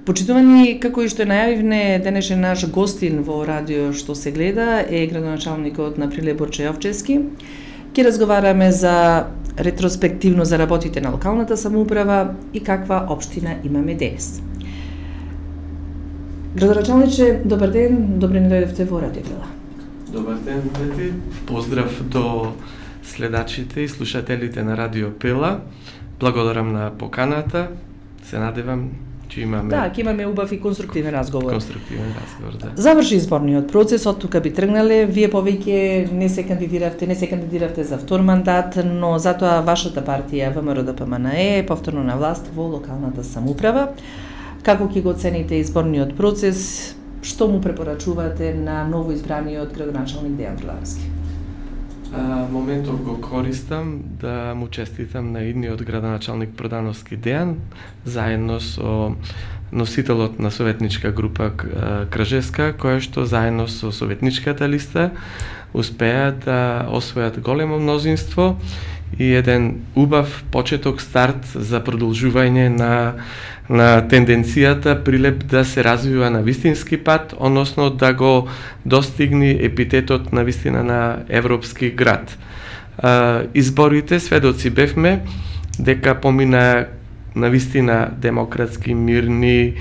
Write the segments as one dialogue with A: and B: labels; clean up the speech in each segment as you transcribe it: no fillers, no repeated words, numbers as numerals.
A: Почитувани, како и што најавивме, денешен наш гостин во радио што се гледа е градоначалникот на Прилеп Борче Јовчевски. Ќе разговараме за ретроспективно за работите на локалната самоуправа и каква општина имаме денес. Градоначалниче, добар ден, добре ни дојдовте во радио Пела.
B: Добар ден, Бети. Поздрав до следачите и слушателите на радио Пела. Благодарам на поканата. Се надевам че имаме...
A: Да, ќе имаме убав и конструктивен разговор.
B: Да.
A: Заврши изборниот процес, од тука би тргнале. Вие повеќе не се кандидиравте за втор мандат, но затоа вашата партија ВМРО-ДПМНЕ е повторно на власт во локалната самоуправа. Како ќе го оцените изборниот процес? Што му препорачувате на новоизбраниот градоначалник Дејан Фрларски?
B: Моментов го користам да му честитам на идниот градоначалник Продановски Дејан, заедно со носителот на советничка група Кражеска, која што заедно со советничката листа успеа да освојат големо мнозинство и еден убав почеток старт за продолжување на тенденцијата Прилеп да се развива на вистински пат, односно да го достигне епитетот на вистина на европски град. Изборите сведоци бевме дека помина на вистина демократски, мирни,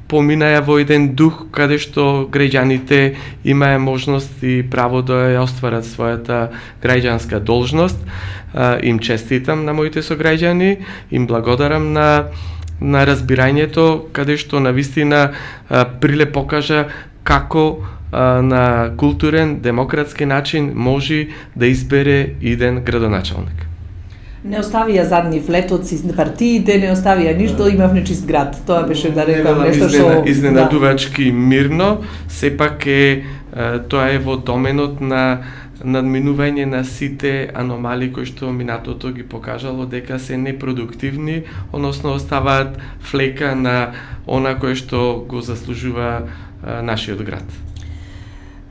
B: поминаја во еден дух каде што граѓаните имаја можност и право да ја остварат својата граѓанска должност. Им честитам на моите сограѓани, им благодарам на разбирањето каде што на вистина Прилеп покажа како на културен, демократски начин може да избере иден градоначалник.
A: Не оставија задни влетоци на партиите, не оставија ништо, имав нечист град. Тоа беше да рекам нешто што
B: изненадувачки мирно, сепак тоа е во доменот на надминување на сите аномалии кои што минатото ги покажало дека се непродуктивни, односно оставаат флека на она кое што го заслужува нашиот град.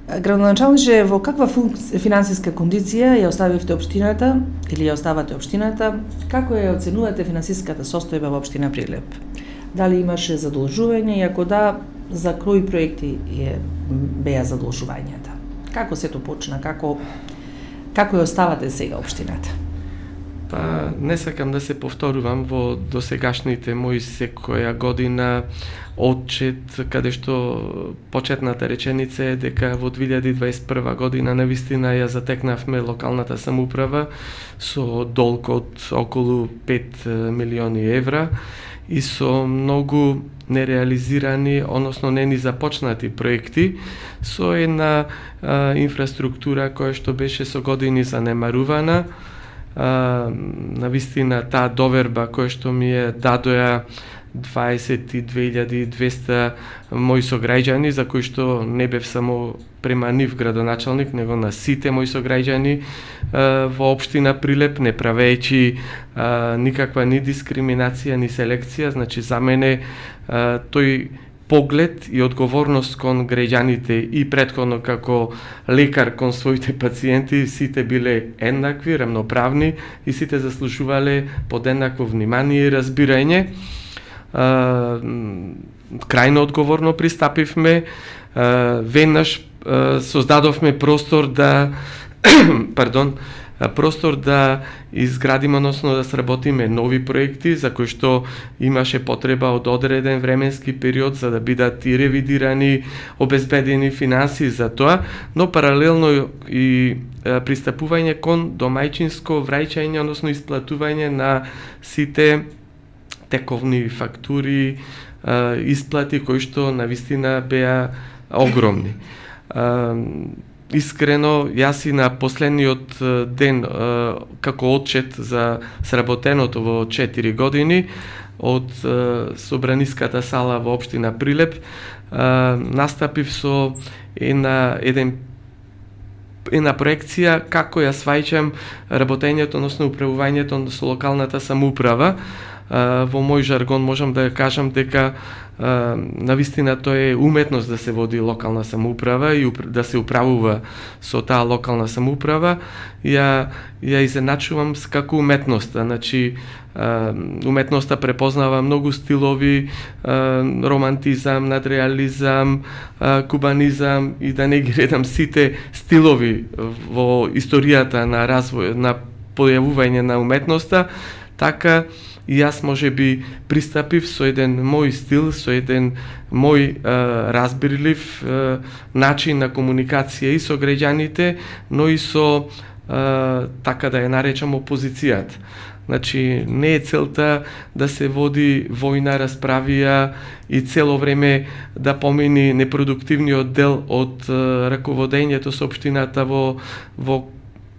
A: Градоначалниче, во каква финансиска кондиција ја оставивте општината или ја оставате општината? Како ја оценувате финансиската состојба во општина Прилеп? Дали имаше задолжување и ако да, за кои проекти беа задолжувањата? Како сето почна? Како ја оставате сега општината?
B: Не сакам да се повторувам во досегашните мои секоја година отчет, каде што почетната реченица е дека во 2021 година навистина ја затекнавме локалната самоуправа со долг од околу 5 милиони евра и со многу нереализирани, односно не ни започнати проекти, со една инфраструктура која што беше со години занемарувана. Навистина таа доверба која што ми е дадоја 22.200 мои сограѓани, за кои што не бев само према нив градоначалник, него на сите мои сограѓани во општина Прилеп, не правејќи никаква ни дискриминација, ни селекција. Значи, за мене тој поглед и одговорност кон граѓаните и претходно како лекар кон своите пациенти, сите биле еднакви, рамноправни и сите заслужувале подеднакво внимание и разбирање. Крајно одговорно пристапивме, веднаш создадовме простор да изградиме, односно да сработиме нови проекти за кои што имаше потреба од одреден временски период за да бидат и ревидирани, обезбедени финанси за тоа, но паралелно и пристапување кон домајчинско враќање, односно исплатување на сите тековни фактури, исплати кои што навистина беа огромни. Искрено, јас и на последниот ден како отчет за сработеното во 4 години од Собраниската сала во општина Прилеп настапив со една проекција како ја сваќам работењето, односно управувањето со локалната самоуправа. Во мој жаргон можам да кажам дека навистина тоа е уметност да се води локална самоуправа и да се управува со таа локална самоуправа. Ја изеначувам како уметноста. Значи, уметноста препознава многу стилови, романтизам, надреализам, кубанизам и да не ги редам сите стилови во историјата на развој, на појавување на уметноста, така и јас можеби пристапив со еден мој стил, со еден мој разбирлив начин на комуникација и со граѓаните, но и со така да ја наречам опозицијата. Значи, не е целта да се води војна, расправија и цело време да помини непродуктивниот дел од раководењето со општината во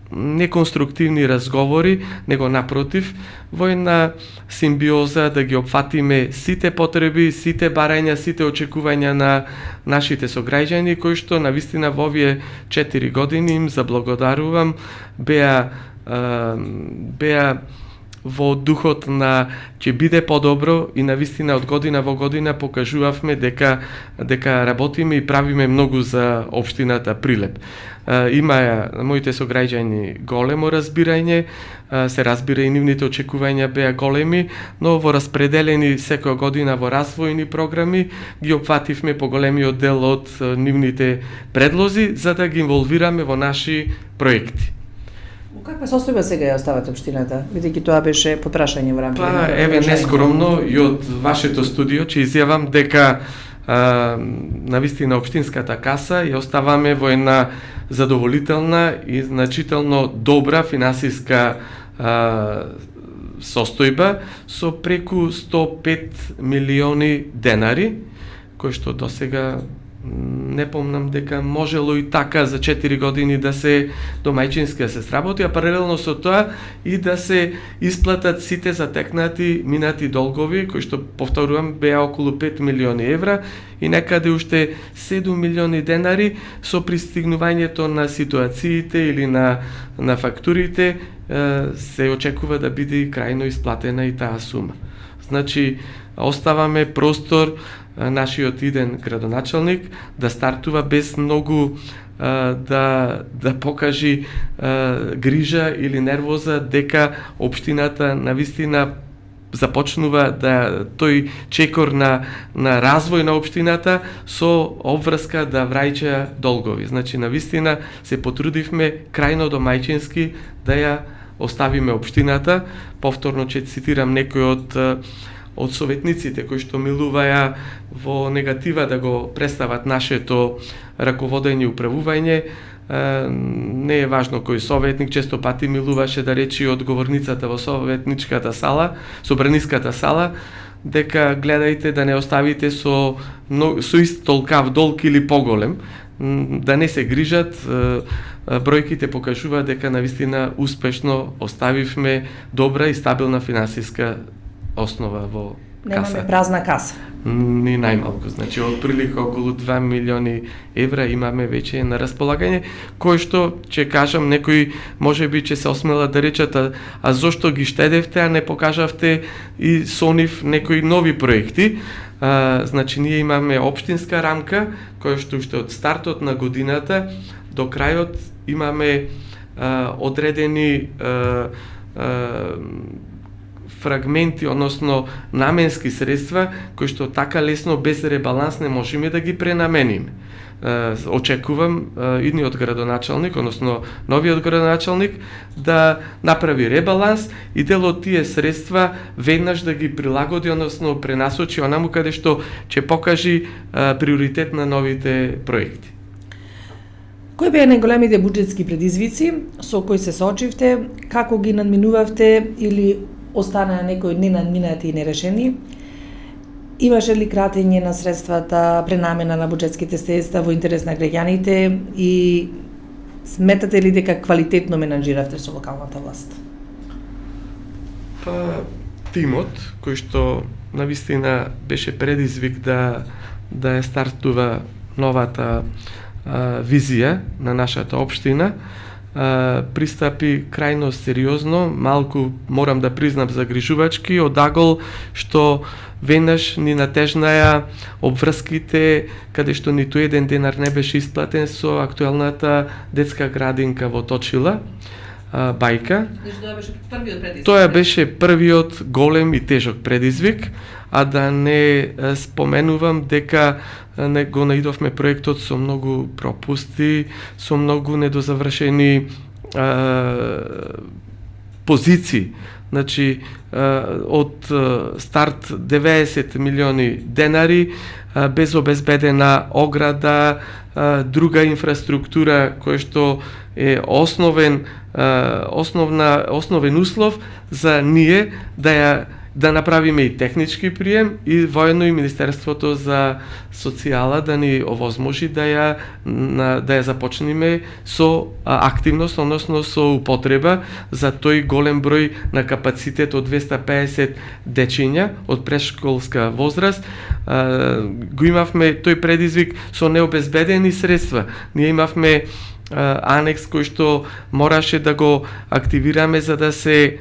B: неконструктивни разговори, него напротив, во една симбиоза да ги опфатиме сите потреби, сите барања, сите очекувања на нашите сограѓани, кои што навистина во овие 4 години им заблагодарувам, беа во духот на ќе биде подобро и навистина од година во година покажувавме дека работиме и правиме многу за општината Прилеп. Има моите сограѓани големо разбирање, се разбира и нивните очекувања беа големи, но во распределени секоја година во развојни програми ги опфативме поголемиот дел од нивните предлози за да ги инволвираме во наши проекти.
A: Во каква состојба сега ја оставате општината, бидејќи тоа беше попрашање во рамките на
B: еве нескромно и од вашето студио ќе изјавам дека навистина општинската каса ја оставаме во една задоволителна и значително добра финансиска состојба со преку 105 милиони денари, кои што досега не помнам дека можело и така за 4 години да се домајчински да се сработи, а паралелно со тоа и да се исплатат сите затекнати минати долгови, кои што, повторувам, беа околу 5 милиони евра и некаде уште 7 милиони денари со пристигнувањето на ситуациите или на фактурите се очекува да биде крајно исплатена и таа сума. Значи, оставаме простор нашиот иден градоначалник да стартува без многу да покажи грижа или нервоза дека општината навистина започнува да тој чекор на развој на општината со обврска да враќа долгови. Значи, навистина се потрудивме крајно домајчински да ја оставиме општината. Повторно ќе цитирам некои од советниците кои што милуваја во негатива да го представат нашето раководење и управување. Не е важно кој советник, често пати милуваше да речи од говорницата во советничката сала, собраниската сала, дека гледајте да не оставите со ист толкав долг или поголем, да не се грижат. Бројките покажуваат дека навистина успешно оставивме добра и стабилна финансиска основа во каса.
A: Немаме празна каса.
B: Ни најмалку, значи од прилика околу 2 милиони евра имаме веќе на располагање, кој што ќе кажам некои можеби ќе се осмелат да речат а зошто ги штедевте, а не покажавте и со нив некои нови проекти. Значи ние имаме општинска рамка која што уште од стартот на годината до крајот имаме одредени фрагменти, односно наменски средства, кои што така лесно без ребаланс не можеме да ги пренамениме. Очекувам идниот градоначалник, односно новиот градоначалник, да направи ребаланс и дел од тие средства веднаш да ги прилагоди, односно пренасочи онаму каде што ќе покажи приоритет на новите проекти.
A: Кои беа најголемите буџетски предизвици со кои се соочивте, како ги надминувавте или останаа некои ненадминати и нерешени? Имаше ли кратење на средствата, пренамена на буџетските средства во интерес на граѓаните и сметате ли дека квалитетно менаџиравте со локалната власт?
B: Тимот кој што навистина беше предизвик да ја стартува новата визија на нашата општина, пристапи крајно сериозно, малку морам да признам загрижувачки, одагол што веднаш ни натежнаја обврските каде што ниту еден денар не беше исплатен со актуелната детска градинка во Точила, Бајка. Тоа беше првиот голем и тежок предизвик, а да не споменувам дека го наидовме проектот со многу пропусти, со многу недозавршени позиции. Значи, од старт 90 милиони денари, без обезбедена ограда, друга инфраструктура која што е основен услов за ние да направиме и технички прием и воено и Министерството за социјала да ни овозможи да ја започнеме со активност, односно со употреба за тој голем број на капацитет од 250 дечиња од претшколска возраст. Го имавме тој предизвик со необезбедени средства. Ние имавме анекс кој што мораше да го активираме за да се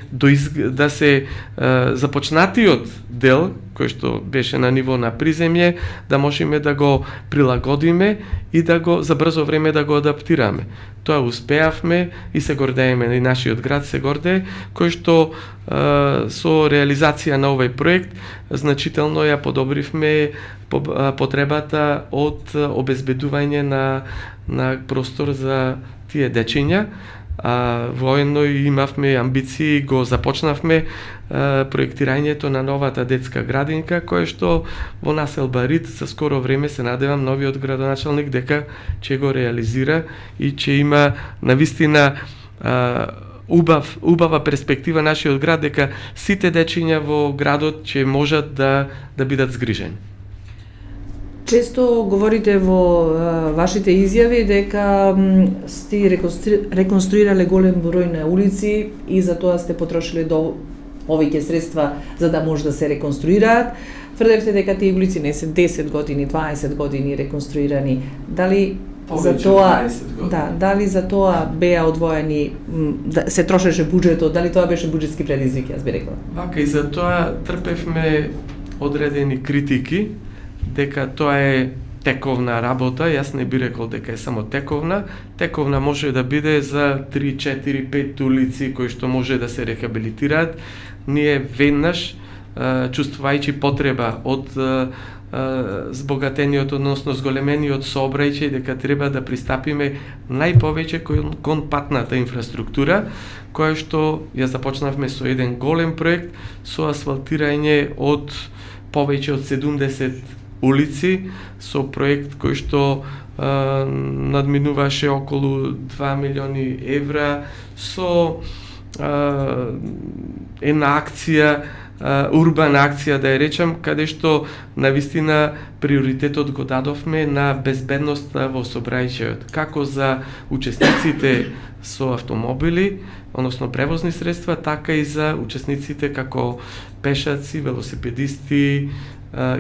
B: започнатиот дел кој што беше на ниво на приземје, да можеме да го прилагодиме и да го за брзо време да го адаптираме. Тоа успеавме и се гордееме, и нашиот град се гордее, кој што со реализација на овој проект значително ја подобривме потребата од обезбедување на простор за тие дечиња. Воено имавме амбиции, го започнавме проектирањето на новата детска градинка, која што во населба Рид за скоро време се надевам новиот градоначалник дека ќе го реализира и ќе има навистина убава перспектива нашиот град дека сите дечиња во градот ќе можат да бидат згрижени.
A: Често говорите во вашите изјави дека сте реконструирале голем број на улици и за тоа сте потрошиле повеќе средства за да може да се реконструираат. Тврдевте дека тие улици не се 10 години, 20 години реконструирани. Дали за тоа беа одвоени, се трошеше буџетот, дали тоа беше буџетски предизвик, јас би рекла?
B: Вака, и за тоа трпевме одредени критики, дека тоа е тековна работа. Јас не би рекол дека е само тековна. Тековна може да биде за 3, 4, 5 улици кои што може да се рехабилитираат. Ние веднаш, чувствувајќи потреба од збогатениот, односно зголемениот сообраќај, дека треба да пристапиме најповеќе кон патната инфраструктура, која што ја започнавме со еден голем проект со асфалтирање од повеќе од 70 улици, со проект кој што надминуваше околу 2 милиони евра, со една акција, урбана акција да ја речам, каде што навистина приоритетот го дадовме на безбедноста во сообраќајот, како за учесниците со автомобили, односно превозни средства, така и за учесниците како пешаци, велосипедисти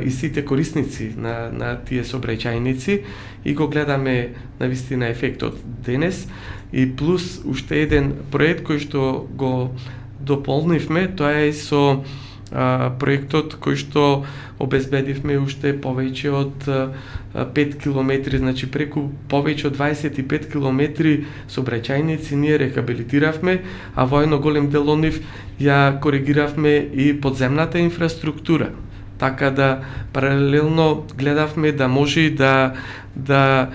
B: и сите корисници на тие сообраќајници, и го гледаме навистина ефектот денес. И плюс уште еден проект кој што го дополнивме, тоа е со проектот кој што обезбедивме уште повеќе од 5 километри, значи преку повеќе од 25 километри сообраќајници ние рехабилитиравме, а во едно голем дел од нив ја коригиравме и подземната инфраструктура. Така да паралелно гледавме да може да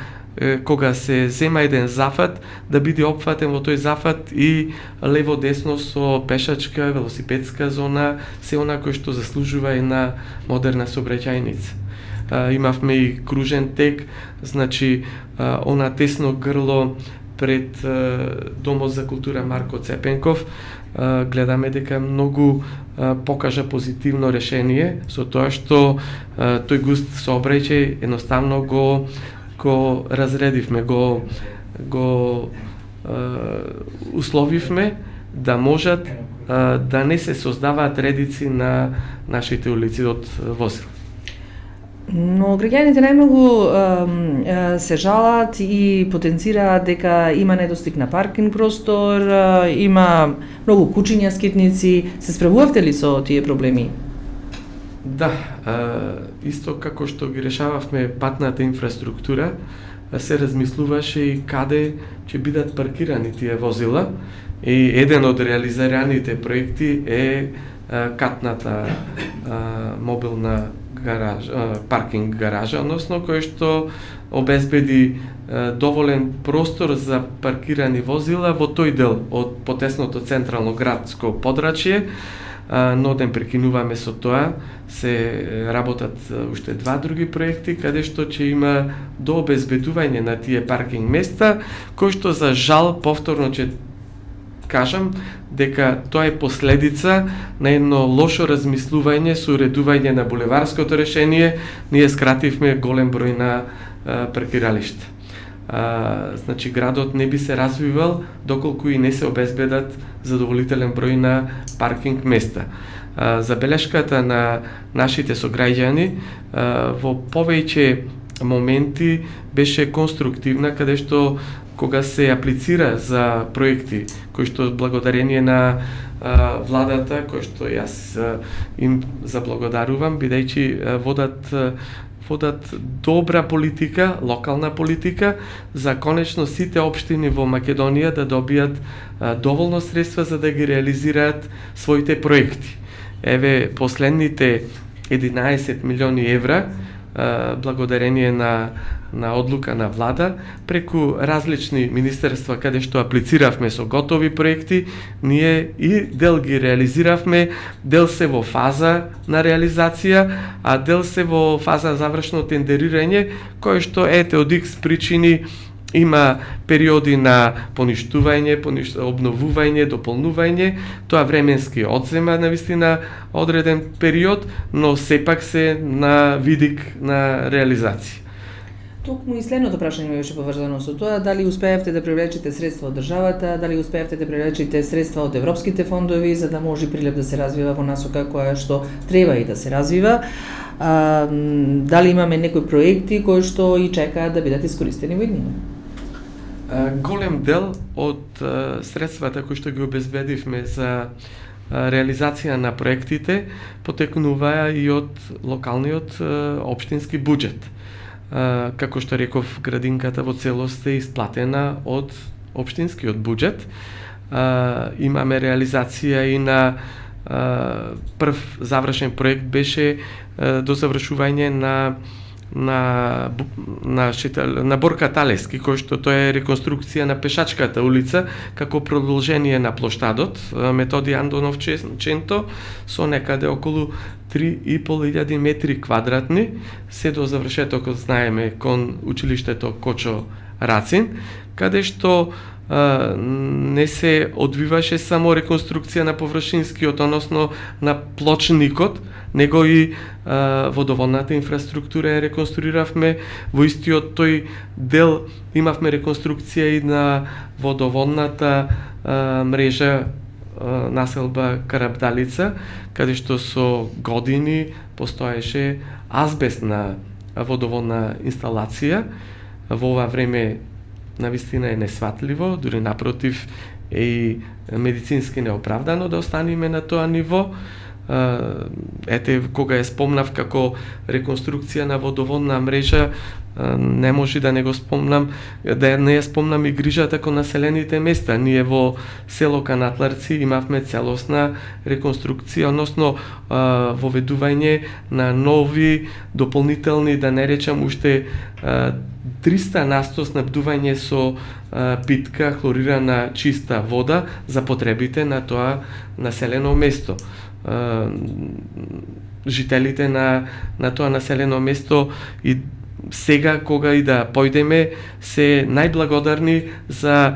B: кога се зема еден зафат, да биде опфатен во тој зафат и лево-десно со пешачка, велосипедска зона, се она кој што заслужува една модерна сообраќајница. Имавме и кружен тек, значи она тесно грло пред Домот за култура Марко Цепенков, гледаме дека многу покажа позитивно решение со тоа што тој густ сообраќај едноставно го разредивме, го условивме да можат да не се создаваат редици на нашите улици од возила.
A: Но граѓаните најмногу се жалат и потенцираат дека има недостиг на паркинг простор, има многу кучиња скитници. Се справувавте ли со тие проблеми?
B: Да, исто како што ги решававме патната инфраструктура, се размислуваше и каде ќе бидат паркирани тие возила. И еден од реализираните проекти е катната мобилна паркинг гаража, односно кој што обезбеди доволен простор за паркирани возила во тој дел од потесното централно градско подрачје, но ден прекинуваме со тоа, се работат уште два други проекти каде што ќе има до обезбедување на тие паркинг места, кои што за жал повторно ќе кажам дека тоа е последица на едно лошо размислување со уредување на булеварското решение. Ние скративме голем број на паркиралишта. Значи градот не би се развивал доколку и не се обезбедат задоволителен број на паркинг места. Забелешката на нашите сограѓани во повеќе моменти беше конструктивна, каде што кога се аплицира за проекти кои што благодарение на владата, кои што јас им заблагодарувам, бидејќи водат добра политика, локална политика, за конечно сите општини во Македонија да добијат доволно средства за да ги реализираат своите проекти. Еве, последните 11 милиони евра, благодарение на одлука на влада, преку различни министерства каде што аплициравме со готови проекти, ние и дел ги реализиравме, дел се во фаза на реализација, а дел се во фаза завршно тендерирање, кој што ете од X причини има периоди на поништување, обновување, дополнување, тоа временски одзема навистина одреден период, но сепак се на видик на реализација.
A: Токму и следното прашање ми беше поврзано со тоа, дали успеавте да привлечете средства од државата, дали успеавте да привлечете средства од европските фондови за да може Прилеп да се развива во насока која што треба и да се развива. Дали имаме некои проекти кои што и чекаат да бидат искористени во иднина?
B: Голем дел од средствата кои што ги обезбедивме за реализација на проектите потекнуваа и од локалниот општински буџет. Како што реков, градинката во целост е исплатена од општинскиот буџет. Имаме реализација и на прв завршен проект беше до завршување на Борка Талески, кој што тоа е реконструкција на пешачката улица како продолжение на плоштадот Методи Андонов Ченто со некаде околу 3.500 метри квадратни, се до завршетокот знаеме кон училиштето Кочо Рацин, каде што не се одвиваше само реконструкција на површинскиот, односно на плочникот, него и водоводната инфраструктура ја реконструиравме. Во истиот тој дел имавме реконструкција и на водоводната мрежа населба Карабдалица, каде што со години постоеше азбестна водоводна инсталација. Во ова време навистина е несватливо, дури напротив е и медицински неоправдано да останеме на тоа ниво. Ете, кога ја спомнав како реконструкција на водоводна мрежа, не може да не го спомнам, да не ја спомнам и грижата кон населените места. Ние во село Канатларци имавме целосна реконструкција, односно воведување на нови дополнителни, да не речам уште 300% снабдување со питка, хлорирана, чиста вода за потребите на тоа населено место. Жителите на тоа населено место и сега кога и да појдеме се најблагодарни за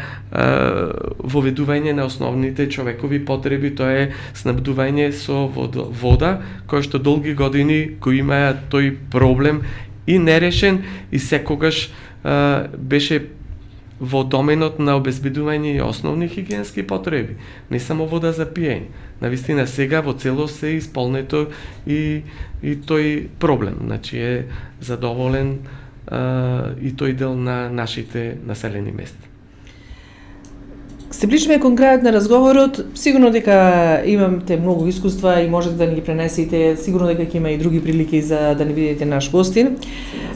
B: воведување на основните човекови потреби, тоа е снабдување со вода, кој што долги години го имаја тој проблем и нерешен и секогаш беше во доменот на обезбедување основни хигиенски потреби, не само вода за пиење. Навистина сега во целост е исполнето и тој проблем, значи е задоволен и тој дел на нашите населени места.
A: Се ближиме кон крајот на разговорот, сигурно дека имате многу искуства и можете да ни ги пренесете, сигурно дека ќе има и други прилики за да ни видите наш гостин.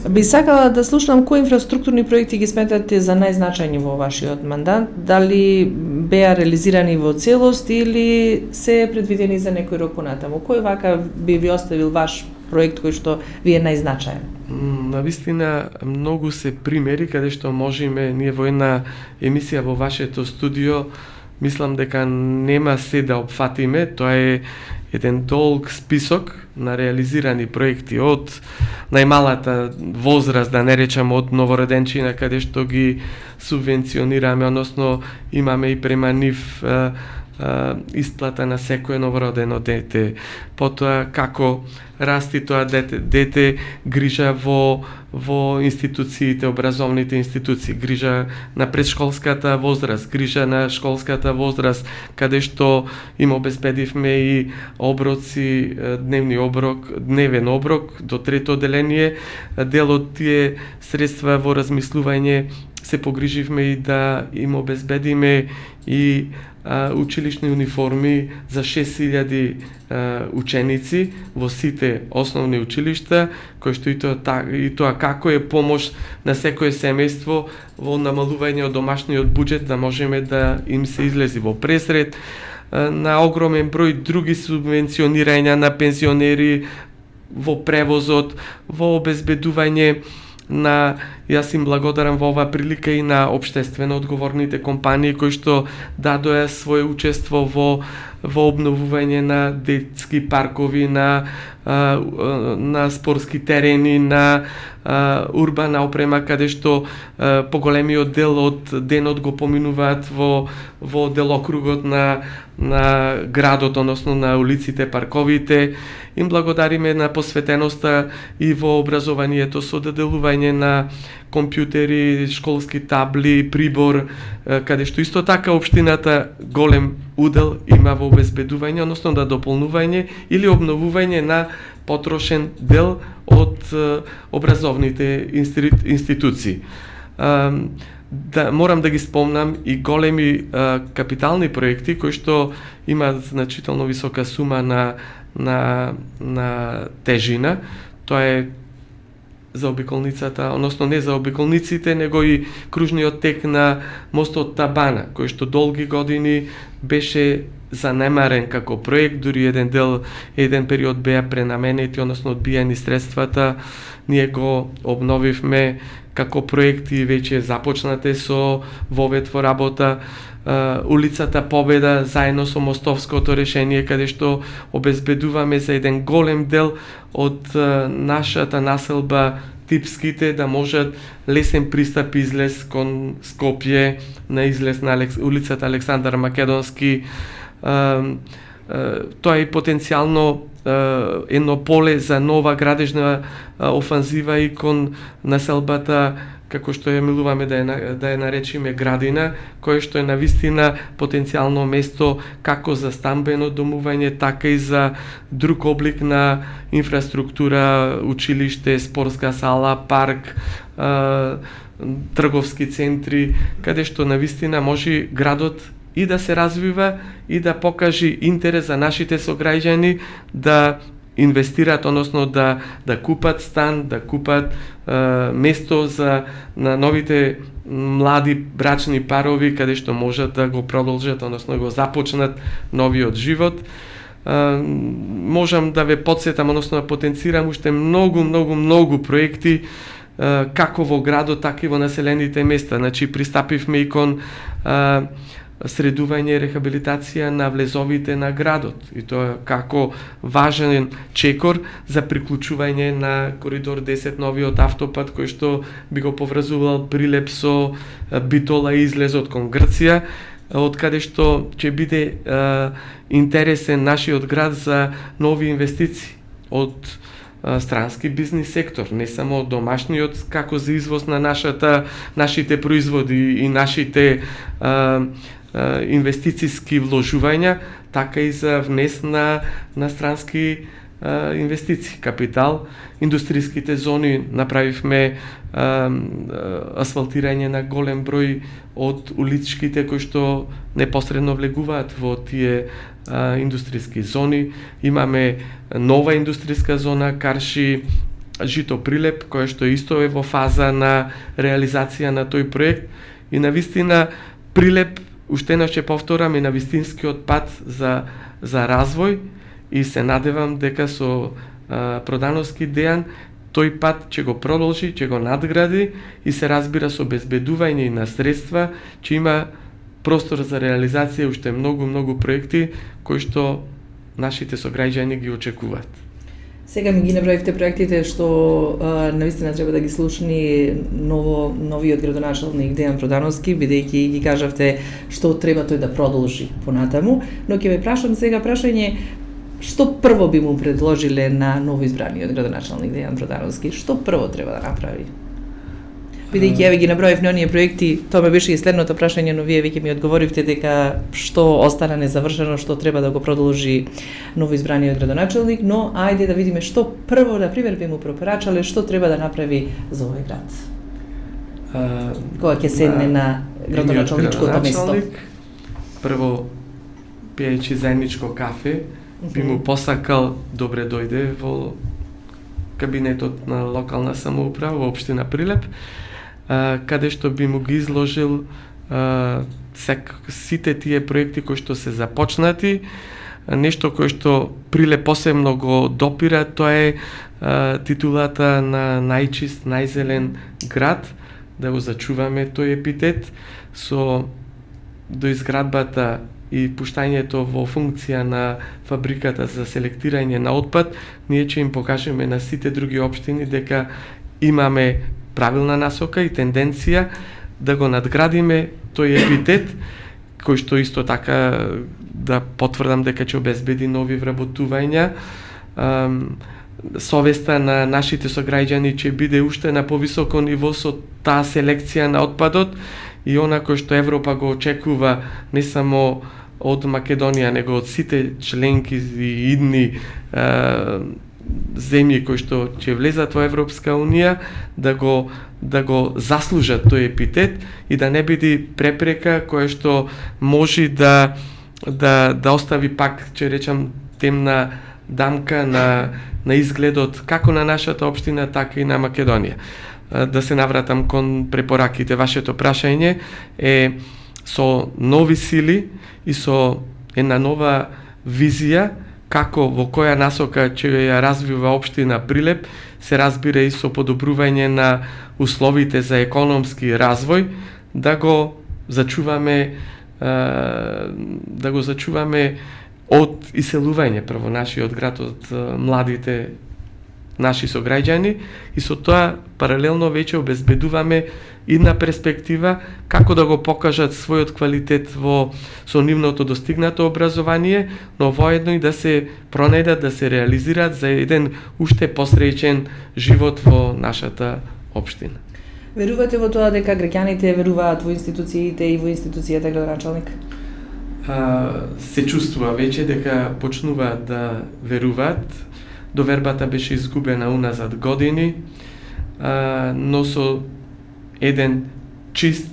A: Би сакала да слушнам кои инфраструктурни проекти ги сметате за најзначајни во вашиот мандат, дали беа реализирани во целост или се предвидени за некој рок понатаму. Кој вака би ви оставил ваш проект кој што ви е најзначаен?
B: Навистина многу се примери каде што можеме ние во една емисија во вашето студио, мислам дека нема се да опфатиме, тоа е еден долг список на реализирани проекти од најмалата возраст, да не речам од новороденчина, каде што ги субвенционираме, односно имаме и према нив исплата на секое новородено дете, потоа како расти тоа дете грижа во институциите, образовните институции, грижа на предшколската возраст, грижа на школската возраст, каде што им обезбедивме и оброци, дневен оброк до трето одделение. Дел од тие средства во размислување се погриживме и да им обезбедиме и училишни униформи за 6000 ученици во сите основни училишта, кои што и тоа како е помош на секое семејство во намалување од домашниот буџет, да можеме да им се излези во пресред, на огромен број други субвенционирања на пензионери во превозот, во обезбедување на, јас им благодарам во оваа прилика и на општествено одговорните компании кои што дадоа свое учество во обновување на детски паркови, на спортски терени, на урбана опрема, каде што поголемиот дел од денот го поминуваат во делокругот на градот, односно на улиците, парковите. Им благодариме на посветеноста и во образованието со доделување на компјутери, школски табли, прибор, каде што исто така општината голем удел има во обезбедување, односно да дополнување или обновување на потрошен дел од образовните институции. Морам да ги спомнам и големи капитални проекти кои што имаат значително висока сума на тежина. Тоа е заобиколницата, односно не заобиколниците, него и кружниот тек на мостот Табана, кој што долги години беше занемарен како проект, дури еден период беа пренаменети, односно одбиени средствата. Ние го обновивме како проект и веќе започнате со вовед во работа. Улицата Победа заедно со мостовското решение, каде што обезбедуваме за еден голем дел од нашата населба типските да можат лесен пристап излез кон Скопје, на излез на улицата Александар Македонски. Тоа е потенцијално едно поле за нова градежна офанзива и кон населбата, како што ја милуваме да ја наречиме Градина, кое што е навистина потенцијално место како за стамбено домување, така и за друг облик на инфраструктура, училиште, спортска сала, парк, трговски центри, каде што навистина може градот и да се развива и да покажи интерес за нашите сограѓани да инвестираат, односно да купат стан, да купат место на новите млади брачни парови, каде што можат да го продолжат, односно го започнат новиот живот. Можам да ве потсетам, односно да потенцирам уште многу проекти, како во градот, така и во населените места. Значи, пристапивме и кон средување и рехабилитација на влезовите на градот. И тоа како важен чекор за приклучување на Коридор 10, новиот автопат, кој што би го поврзувал Прилеп со Битола и излезот кон Грција, од каде што ќе биде интересен нашиот град за нови инвестиции. Од странски бизнис сектор, не само домашниот како за извоз на нашите производи и нашите инвестициски вложувања, така и за внес на странски инвестиции, капитал. Индустријските зони направивме асфалтирање на голем број од уличките кои што непосредно влегуваат во тие индустријски зони. Имаме нова индустријска зона Карши Жито Прилеп, која што исто е во фаза на реализација на тој проект. И навистина Прилеп, уште еднаш ќе повторам, е на вистинскиот пат за развој и се надевам дека со Продановски Дејан тој пат ќе го продолжи, ќе го надгради и се разбира со обезбедување на средства, ќе има простор за реализација уште многу проекти кои што нашите сограѓани ги очекуваат.
A: Сега ми ги наброивте проектите што навистина треба да ги слушни новиот градоначалник Дејан Продановски, бидејќи ги кажавте што треба тој да продолжи понатаму, но ќе ве прашам сега прашање што прво би му предложиле на новоизбраниот градоначалник Дејан Продановски? Што прво треба да направи? Бидејќи ја ви ги наброив на оние проекти, тоа ме беше и следното прашање, но вие веќе ми одговоривте дека што остана незавршено, што треба да го продолжи новоизбраниот градоначалник, но ајде да видиме што прво, например, би му пропорачале, што треба да направи за овој град. Кога ќе седне на градоначалничкото место.
B: Прво, пиејќи заедничко кафе, би му посакал добре дојде во кабинетот на локална самоуправа во општина Прилеп, каде што би му ги изложил сите тие проекти кои што се започнати. Нешто кое што Прилеп посебно го допира, тоа е титулата на најчист, најзелен град, да го зачуваме тој епитет со доизградбата и пуштањето во функција на фабриката за селектирање на отпад. Ние ќе им покажеме на сите други општини дека имаме правилна насока и тенденција да го надградиме тој епитет, кој што исто така да потврдам дека ќе обезбеди нови вработувања. Совеста на нашите сограѓани ќе биде уште на повисоко ниво со таа селекција на отпадот и она кој што Европа го очекува не само од Македонија, него од сите членки и идни земји кои што ќе влезат во Европска Унија, да го заслужат тој епитет и да не биде препрека која што може да остави пак, ќе речам, темна дамка на изгледот како на нашата општина, така и на Македонија. Да се навратам кон препораките, вашето прашање е со нови сили и со една нова визија како во која насока ќе ја развива општина Прилеп, се разбира и со подобрување на условите за економски развој, да го зачуваме од иселување прво нашиот град, од младите наши сограѓани, и со тоа паралелно веќе обезбедуваме една перспектива како да го покажат својот квалитет со нивното достигнато образование, но воедно и да се пронајдат, да се реализираат за еден уште посреќен живот во нашата општина.
A: Верувате во тоа дека граѓаните веруваат во институциите и во институцијата градоначалник?
B: Се чувствува веќе дека почнуваат да веруваат. Довербата беше изгубена уназад години, но со еден чист,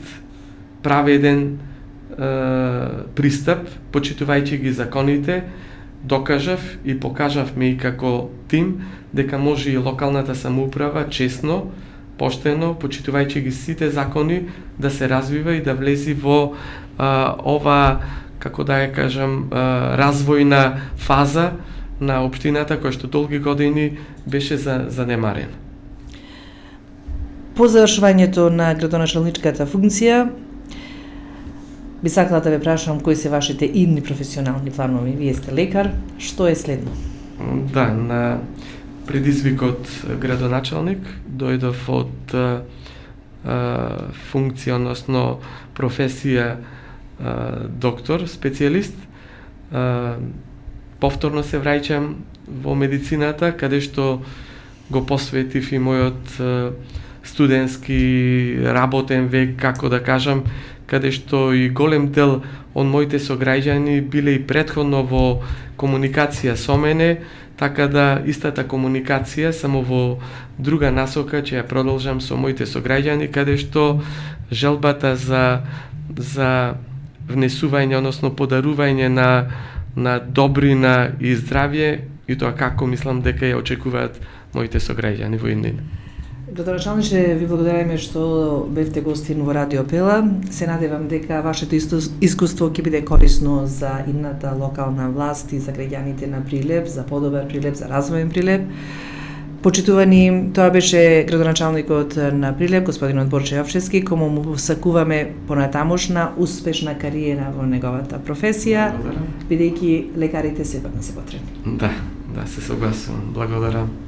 B: праведен пристап, почитувајќи ги законите, докажав и покажавме и како тим дека може и локалната самоуправа честно, поштено, почитувајќи ги сите закони, да се развива и да влези во ова, како да ја кажам, развојна фаза на општината која што долги години беше занемарена.
A: По завршувањето на градоначалничката функција, би сакала да ве прашам кои се вашите идни професионални планови. Вие сте лекар, што е следно?
B: Да, на предизвикот градоначалник дојдов од функција, односно професија доктор, специјалист. Повторно се враќам во медицината, каде што го посветив и мојот студентски работен век, како да кажам, каде што и голем дел од моите сограѓани биле и претходно во комуникација со мене, така да истата комуникација само во друга насока ќе ја продолжам со моите сограѓани, каде што желбата за внесување, односно подарување на добрина и здравје, и тоа како мислам дека ја очекуваат моите сограѓани во иднина.
A: Градоначалниче, ви благодариме што бевте гостин во Радио Пела. Се надевам дека вашето искуство ќе биде корисно за идната локална власт и за граѓаните на Прилеп, за подобар Прилеп, за развоен Прилеп. Почитувани, тоа беше градоначалникот на Прилеп, господинот Борче Јовчевски, кому му посакуваме понатамошна успешна кариера во неговата професија, бидејќи лекарите сепак не се потребни.
B: Да, се согласувам. Благодарам.